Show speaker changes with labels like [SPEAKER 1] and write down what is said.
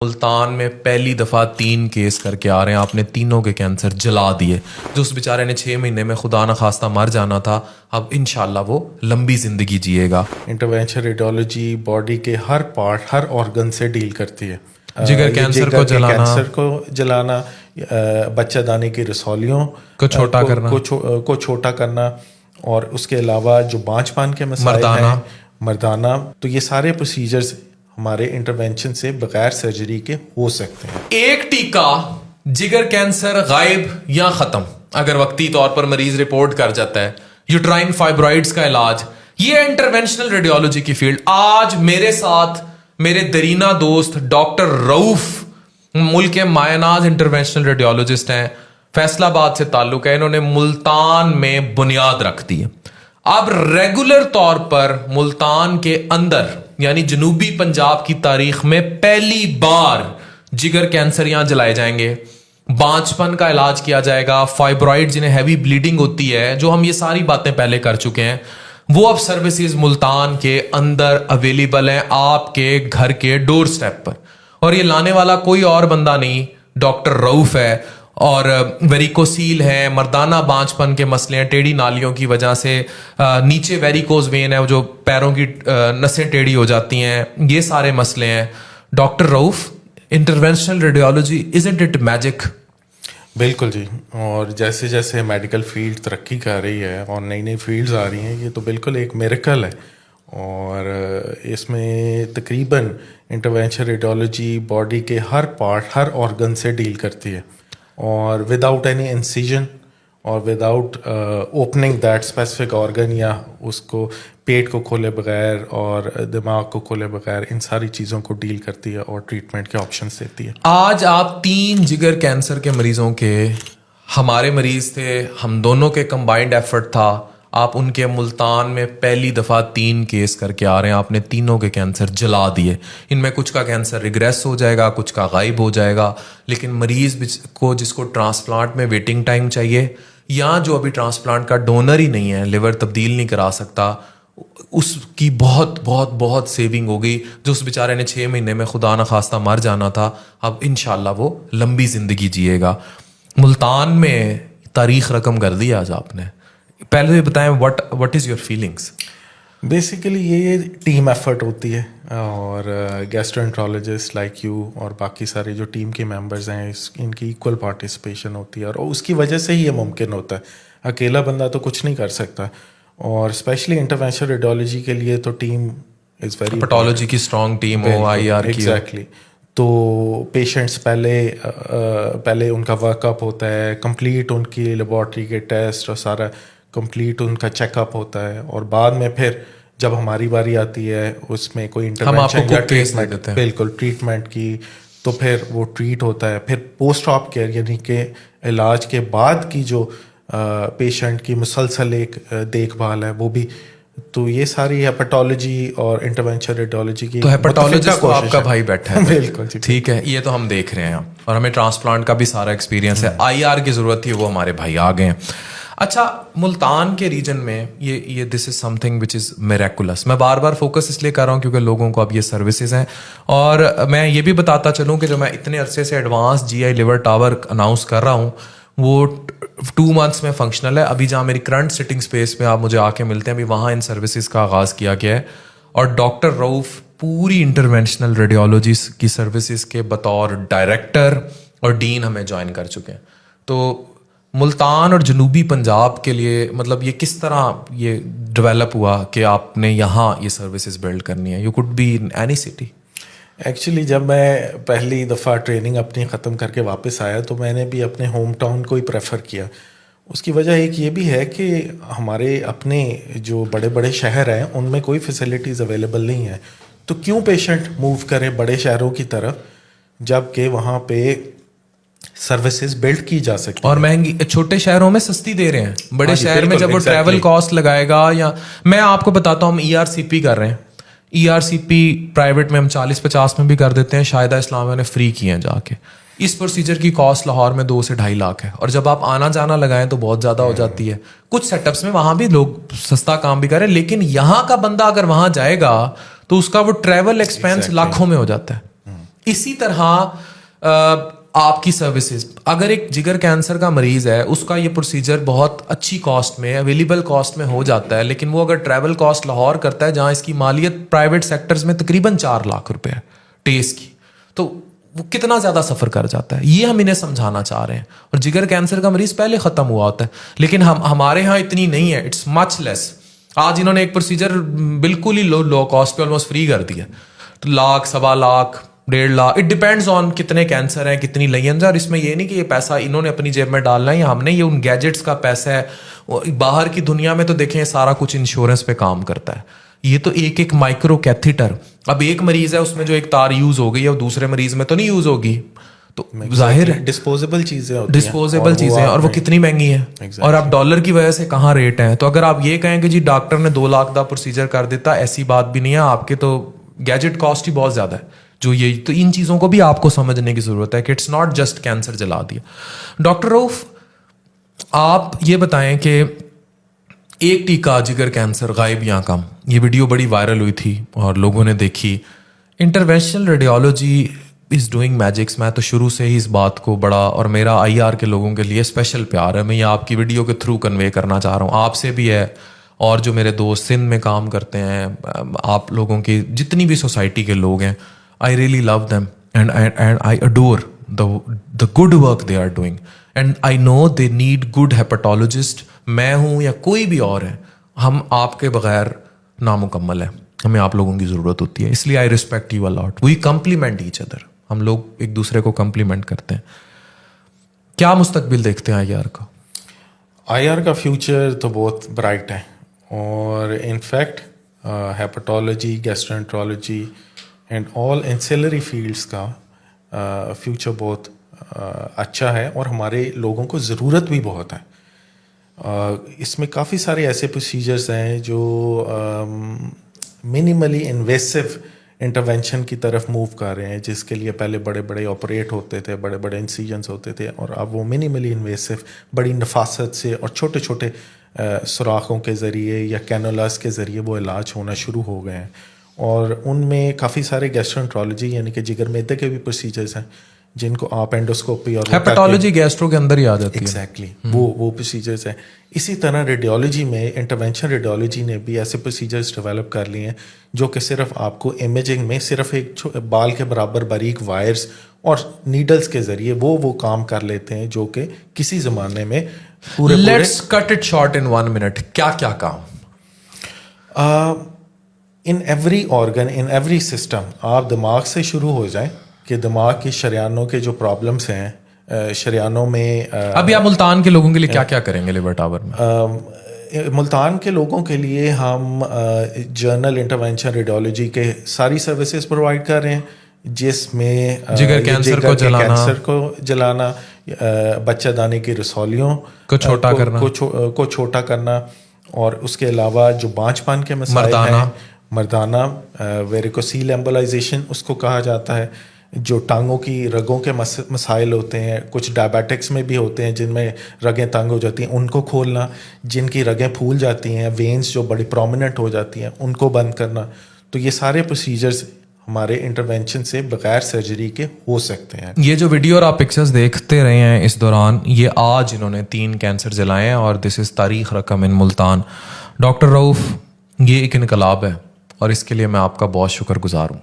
[SPEAKER 1] ملتان میں پہلی دفعہ 3 کیس کر کے آ رہے ہیں. آپ نے تینوں کے کینسر جلا دیے. جو اس بیچارے نے 6 مہینے میں خدا نخواستہ مر جانا تھا، اب انشاءاللہ وہ لمبی زندگی جیے گا.
[SPEAKER 2] انٹرونشن ریڈیولوجی باڈی کے ہر پارٹ، ہر آرگن سے ڈیل کرتی ہے.
[SPEAKER 1] جگر کینسر کو جلانا،
[SPEAKER 2] کینسر کو جلانا، بچہ دانے کی رسولیوں
[SPEAKER 1] کو چھوٹا کرنا،
[SPEAKER 2] کو چھوٹا کرنا، اور اس کے علاوہ جو بانجھ پان کے مسائل ہیں، مردانہ، تو یہ سارے پروسیجرز ہمارے انٹرونشن سے بغیر سرجری کے ہو سکتے ہیں.
[SPEAKER 1] ایک ٹیکہ جگر کینسر غائب یا ختم اگر وقتی طور پر مریض رپورٹ کر جاتا ہے. یوٹرائن فائبرائڈز کا علاج، یہ انٹرونشنل ریڈیولوجی کی فیلڈ. آج میرے ساتھ میرے درینہ دوست ڈاکٹر رؤف، ملک کے مایہ ناز انٹرونشنل ریڈیولوجسٹ ہیں، فیصل آباد سے تعلق ہے. انہوں نے ملتان میں بنیاد رکھ دی ہے. اب ریگولر طور پر ملتان کے اندر یعنی جنوبی پنجاب کی تاریخ میں پہلی بار جگر کینسر یہاں جلائے جائیں گے. بانجھ پن کا علاج کیا جائے گا. فائبرائڈ جنہیں ہیوی بلیڈنگ ہوتی ہے، جو ہم یہ ساری باتیں پہلے کر چکے ہیں، وہ اب سروسز ملتان کے اندر اویلیبل ہیں آپ کے گھر کے ڈور سٹیپ پر. اور یہ لانے والا کوئی اور بندہ نہیں، ڈاکٹر رؤف ہے. اور ویریکوسیل ہے، مردانہ بانجھ پن کے مسئلے ہیں، ٹیڑھی نالیوں کی وجہ سے نیچے ویریکوز وین ہے، جو پیروں کی نسیں ٹیڑھی ہو جاتی ہیں، یہ سارے مسئلے ہیں. Doctor Rauf, interventional radiology isn't it magic?
[SPEAKER 2] بالکل جی. اور جیسے جیسے میڈیکل فیلڈ ترقی کر رہی ہے اور نئی نئی فیلڈز آ رہی ہیں، یہ تو بالکل ایک میریکل ہے. اور اس میں تقریباً انٹرونشن ریڈیولوجی باڈی کے ہر پارٹ، ہر آرگن سے ڈیل کرتی ہے. اور وداؤٹ اینی انسیجن اور without opening that specific organ, یا اس کو پیٹ کو کھولے بغیر اور دماغ کو کھولے بغیر، ان ساری چیزوں کو ڈیل کرتی ہے اور ٹریٹمنٹ کے آپشنس دیتی ہے.
[SPEAKER 1] آج آپ 3 جگر کینسر کے مریضوں کے، ہمارے مریض تھے، ہم دونوں کے کمبائنڈ ایفرٹ تھا. آپ ان کے ملتان میں پہلی دفعہ 3 کیس کر کے آ رہے ہیں. آپ نے تینوں کے کینسر جلا دیے. ان میں کچھ کا کینسر ریگریس ہو جائے گا، کچھ کا غائب ہو جائے گا. لیکن مریض کو جس کو ٹرانسپلانٹ میں ویٹنگ ٹائم چاہیے، یا جو ابھی ٹرانسپلانٹ کا ڈونر ہی نہیں ہے، لیور تبدیل نہیں کرا سکتا، اس کی بہت بہت بہت سیونگ ہو گئی. جو اس بیچارے نے 6 مہینے میں خدا نخواستہ مر جانا تھا، اب انشاءاللہ وہ لمبی زندگی جیے گا. ملتان میں تاریخ رقم کر دی آج آپ نے. پہلے یہ بتائیں what is your feelings؟
[SPEAKER 2] Basically یہ ٹیم ایفرٹ ہوتی ہے، اور گیسٹرونٹرولوجسٹ لائک یو اور باقی سارے جو ٹیم کے ممبرز ہیں، ان کی ایکول پارٹیسپیشن ہوتی ہے، اور اس کی وجہ سے ہی یہ ممکن ہوتا ہے. اکیلا بندہ تو کچھ نہیں کر سکتا. اور اسپیشلی انٹرونشن ریڈیولوجی کے لیے تو ٹیم از ویری،
[SPEAKER 1] پیتھولوجی کی strong team who, I R کی.
[SPEAKER 2] ایگزیکٹلی. تو پیشنٹس پہلے ان کا ورک اپ ہوتا ہے، کمپلیٹ ان کی لیبارٹری کے ٹیسٹ اور سارا کمپلیٹ ان کا چیک اپ ہوتا ہے. اور بعد میں پھر جب ہماری باری آتی ہے، اس میں کوئی انٹرونشن یا ٹریٹمنٹ، بالکل ٹریٹمنٹ کی، تو پھر وہ ٹریٹ ہوتا ہے. پھر پوسٹ آپ کیئر یعنی کہ علاج کے بعد کی جو پیشنٹ کی مسلسل ایک دیکھ بھال ہے، وہ بھی. تو یہ ساری ہیپاٹالوجی اور انٹرونشن ریڈیولوجی کی،
[SPEAKER 1] تو ہیپاٹالوجسٹ کو آپ کا بھائی بیٹھا ہے.
[SPEAKER 2] بالکل
[SPEAKER 1] ٹھیک ہے، یہ تو ہم دیکھ رہے ہیں، اور ہمیں ٹرانسپلانٹ کا بھی سارا ایکسپیرینس ہے. آئی آر کی ضرورت تھی، وہ ہمارے بھائی آ گئے ہیں. اچھا، ملتان کے ریجن میں یہ دس از some thing which is miraculous. میں بار بار فوکس اس لیے کر رہا ہوں کیونکہ لوگوں کو اب یہ سروسز ہیں. اور میں یہ بھی بتاتا چلوں کہ جو میں اتنے عرصے سے ایڈوانس جی آئی لیور ٹاور اناؤنس کر رہا ہوں، وہ 2 months میں فنکشنل ہے. ابھی جہاں میری کرنٹ سٹنگ اسپیس میں آپ مجھے آ کے ملتے ہیں، ابھی وہاں ان سروسز کا آغاز کیا گیا ہے. اور ڈاکٹر رؤف پوری انٹرونشنل ریڈیولوجی کی سروسز کے بطور ڈائریکٹر اور ڈین ہمیں جوائن کر چکے ہیں. تو ملتان اور جنوبی پنجاب کے لیے مطلب یہ کس طرح یہ ڈیولپ ہوا کہ آپ نے یہاں یہ سروسز بلڈ کرنی ہے؟ You could be in any city.
[SPEAKER 2] Actually جب میں پہلی دفعہ ٹریننگ اپنی ختم کر کے واپس آیا، تو میں نے بھی اپنے ہوم ٹاؤن کو ہی پریفر کیا. اس کی وجہ ایک یہ بھی ہے کہ ہمارے اپنے جو بڑے بڑے شہر ہیں، ان میں کوئی فیسلٹیز اویلیبل نہیں ہیں. تو کیوں پیشنٹ موو کرے بڑے شہروں کی طرف، جب کہ وہاں پہ سروسز بلڈ کی جا سکتی
[SPEAKER 1] اور مہنگی. چھوٹے شہروں میں سستی دے رہے ہیں، بڑے شہر میں جب وہ ٹریول کاسٹ لگائے گا. یا میں آپ کو بتاتا ہوں، ہم ای آر سی پی کر رہے ہیں. ای آر سی پی پرائیویٹ میں ہم 40-50 میں بھی کر دیتے ہیں. شاہدہ اسلامیہ نے فری کیے ہیں جا کے. اس پروسیجر کی کاسٹ لاہور میں 2 سے 2.5 لاکھ ہے. اور جب آپ آنا جانا لگائیں تو بہت زیادہ ہو جاتی ہے. کچھ سیٹ اپس میں وہاں بھی لوگ سستا کام بھی کر رہے ہیں، لیکن یہاں کا بندہ اگر وہاں جائے گا تو اس کا وہ ٹریول ایکسپینس لاکھوں میں ہو جاتا ہے. اسی طرح آپ کی سروسز، اگر ایک جگر کینسر کا مریض ہے اس کا یہ پروسیجر بہت اچھی کاسٹ میں، اویلیبل کاسٹ میں ہو جاتا ہے، لیکن وہ اگر ٹریول کاسٹ لاہور کرتا ہے جہاں اس کی مالیت پرائیویٹ سیکٹرز میں تقریباً 4 لاکھ روپے ہے ٹیسٹ کی، تو وہ کتنا زیادہ سفر کر جاتا ہے. یہ ہم انہیں سمجھانا چاہ رہے ہیں. اور جگر کینسر کا مریض پہلے ختم ہوا ہوتا ہے، لیکن ہمارے ہاں اتنی نہیں ہے، اٹس مچ لیس. آج انہوں نے ایک پروسیجر بالکل ہی لو کاسٹ پہ آلموسٹ فری کر دیا، تو 1 lakh 1.25 lakh 1.5 lakh, it depends on کتنے کینسر ہیں، کتنی لینز ہیں. اور اس میں یہ نہیں کہ یہ پیسہ انہوں نے اپنی جیب میں ڈالنا ہے یا ہم نے، یہ ان گیجٹس کا پیسہ ہے. باہر کی دنیا میں تو دیکھیں سارا کچھ انشورنس پہ کام کرتا ہے. یہ تو ایک مائکرو کیتھیٹر، اب ایک مریض ہے اس میں جو ایک تار یوز ہو گئی ہے وہ دوسرے مریض میں تو نہیں یوز ہوگی، تو ظاہر ہے
[SPEAKER 2] ڈسپوزیبل چیزیں
[SPEAKER 1] چیزیں ہیں اور وہ کتنی مہنگی ہیں. اور اب ڈالر کی وجہ سے کہاں ریٹ ہیں. تو اگر آپ یہ کہیں کہ جی ڈاکٹر نے 2 لاکھ کا پروسیجر کر دیتا، ایسی بات بھی نہیں ہے. آپ کے تو گیجٹ کاسٹ ہی بہت زیادہ ہے. جو یہ تو ان چیزوں کو بھی آپ کو سمجھنے کی ضرورت ہے کہ اٹس ناٹ جسٹ کینسر جلا دیا. ڈاکٹر رؤف، آپ یہ بتائیں کہ ایک ٹیکہ جگر کینسر غائب یا کم، یہ ویڈیو بڑی وائرل ہوئی تھی اور لوگوں نے دیکھی. انٹرونشنل ریڈیولوجی از ڈوئنگ میجکس. میں تو شروع سے ہی اس بات کو بڑا، اور میرا IR کے لوگوں کے لیے اسپیشل پیار ہے. میں یہ آپ کی ویڈیو کے تھرو کنوے کرنا چاہ رہا ہوں، آپ سے بھی ہے اور جو میرے دوست سندھ میں کام کرتے ہیں، آپ لوگوں کی جتنی بھی سوسائٹی کے لوگ ہیں، I really love them and I adore the good work they are doing and I know they need good hepatologist. میں ہوں یا کوئی بھی اور ہے، ہم آپ کے بغیر نامکمل ہیں، ہمیں آپ لوگوں کی ضرورت ہوتی ہے. اس لیے I respect you a lot. We complement each other. ہم لوگ ایک دوسرے کو کمپلیمنٹ کرتے ہیں. کیا مستقبل دیکھتے ہیں IR کا؟
[SPEAKER 2] IR کا فیوچر تو بہت برائٹ ہے، اور انفیکٹ ہیپاٹالوجی، گیسٹرنٹرولوجی اینڈ آل انسیلری فیلڈس کا فیوچر بہت اچھا ہے، اور ہمارے لوگوں کو ضرورت بھی بہت ہے. اس میں کافی سارے ایسے پروسیجرز ہیں جو منیملی انویسو انٹرونشن کی طرف موو کر رہے ہیں، جس کے لیے پہلے بڑے بڑے آپریٹ ہوتے تھے، بڑے بڑے انسیجنز ہوتے تھے، اور اب وہ منیملی انویسو بڑی نفاست سے اور چھوٹے چھوٹے سوراخوں کے ذریعے یا کینولاس کے ذریعے وہ علاج ہونا شروع ہو گئے ہیں. اور ان میں کافی سارے گیسٹرنٹرولوجی یعنی کہ جگر میدے کے بھی پروسیجرز ہیں جن کو آپ اینڈوسکوپی اور
[SPEAKER 1] ہیپاٹالوجی گیسٹرو کے اندر ہی آ جاتی ہے.
[SPEAKER 2] ایگزیکٹلی وہ پروسیجرز ہیں. اسی طرح ریڈیولوجی میں انٹرونشن ریڈیولوجی نے بھی ایسے پروسیجرز ڈیولپ کر لیے ہیں جو کہ صرف آپ کو امیجنگ میں صرف ایک بال کے برابر باریک وائرز اور نیڈلز کے ذریعے وہ کام کر لیتے ہیں جو کہ کسی زمانے میں پورے
[SPEAKER 1] let's cut it short in 1 minute. کیا کیا کام؟
[SPEAKER 2] In every organ, in every system. آپ دماغ سے شروع ہو جائیں کہ دماغ کی شریانوں کے جو پرابلمس ہیں، شریانوں میں
[SPEAKER 1] ابھی آپ ملتان کے لوگوں کے لیے کیا کیا کریں گے لیور ٹاور میں؟
[SPEAKER 2] ملتان کے لوگوں کے لیے ہم جنرل انٹرونشن ریڈیولوجی کے ساری سروسز پرووائڈ کر رہے ہیں، جس میں
[SPEAKER 1] جگر کینسر
[SPEAKER 2] کو جلانا، بچہ دانے کی رسولیوں
[SPEAKER 1] کو
[SPEAKER 2] چھوٹا کرنا، اور اس کے علاوہ جو بانجھ پان کے مسائل ہیں، مردانہ ویریکوسیل ایمبولائزیشن اس کو کہا جاتا ہے، جو ٹانگوں کی رگوں کے مسائل ہوتے ہیں، کچھ ڈائبیٹکس میں بھی ہوتے ہیں جن میں رگیں تنگ ہو جاتی ہیں، ان کو کھولنا، جن کی رگیں پھول جاتی ہیں، وینز جو بڑی پرومیننٹ ہو جاتی ہیں ان کو بند کرنا. تو یہ سارے پروسیجرز ہمارے انٹرونشن سے بغیر سرجری کے ہو سکتے ہیں.
[SPEAKER 1] یہ جو ویڈیو اور آپ پکچرز دیکھتے رہے ہیں اس دوران، یہ آج انہوں نے 3 کینسر جلائے ہیں، اور دس از تاریخ رقم ان ملتان. ڈاکٹر رؤف، یہ ایک انقلاب ہے اور اس کے لیے میں آپ کا بہت شکر گزار ہوں.